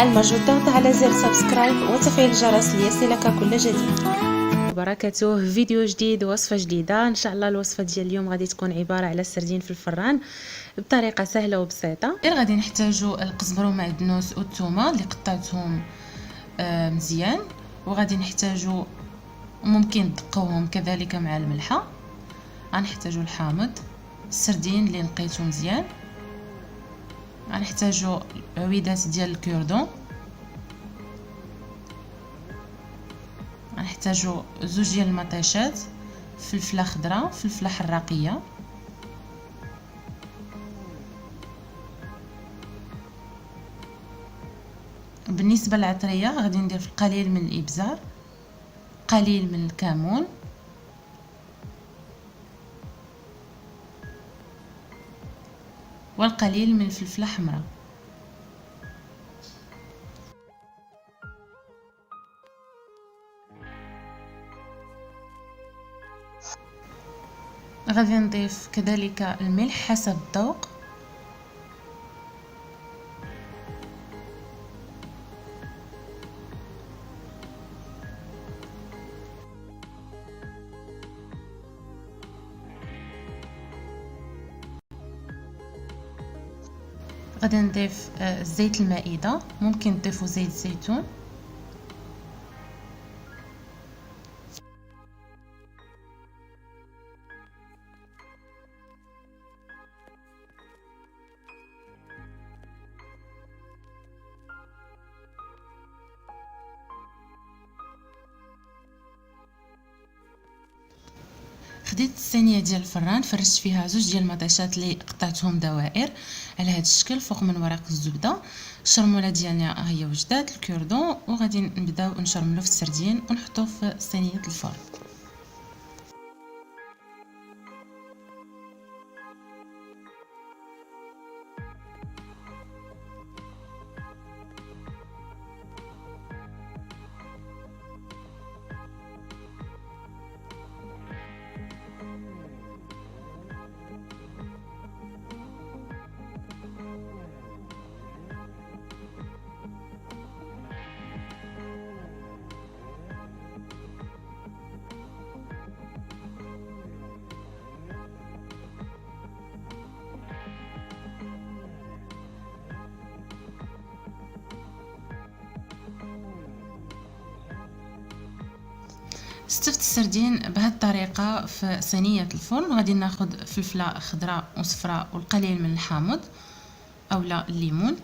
تفعل ما الضغط على زر سبسكرايب وتفعيل الجرس ليصلك كل جديد. بركاته فيديو جديد ووصفه جديده. ان شاء الله الوصفه ديال اليوم غادي تكون عباره على السردين في الفران بطريقه سهله وبسيطه. غادي نحتاجوا القزبر ومعدنوس والثومه اللي قطعتهم مزيان، وغادي نحتاجوا ممكن تدقوهم كذلك مع الملحه. غنحتاجوا الحامض، السردين اللي نقيته مزيان، غنحتاجوا عويدات ديال الكوردون، غنحتاجوا 2 ديال المطيشات، فلفله خضراء، فلفله حراقيه، بالنسبه للعطريه غادي ندير قليل من الابزار، قليل من الكمون، والقليل من الفلفله حمراء. غادي نضيف كذلك الملح حسب الذوق، غادي نضيف زيت المائدة، ممكن تضيفوا زيت الزيتون، خديت الصينيه ديال الفران، فرشت فيها 2 ديال المطيشات اللي قطعتهم دوائر على هذا الشكل فوق من ورق الزبده. الشرموله ديالنا هي وجدات الكوردون، وغادي نبداو نشرملو في السردين ونحطوه في صينيه الفرن. استفت السردين بهذه الطريقه في صينيه الفرن. غادي ناخذ فلفله خضراء وصفراء والقليل من الحامض اولا الليمون،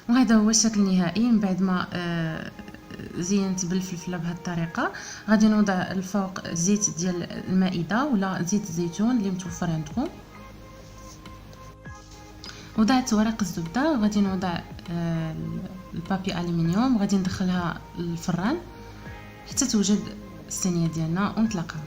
وهذا هو الشكل النهائي من بعد ما زينت بالفلفله بهذه الطريقه. غادي نوضع الفوق زيت ديال المائده ولا زيت الزيتون اللي متوفر عندكم. وضعت ورق الزبده، وغادي نوضع البابي الومنيوم، وغادي ندخلها للفران حتى توجد الصينيه ديالنا ونطلقها.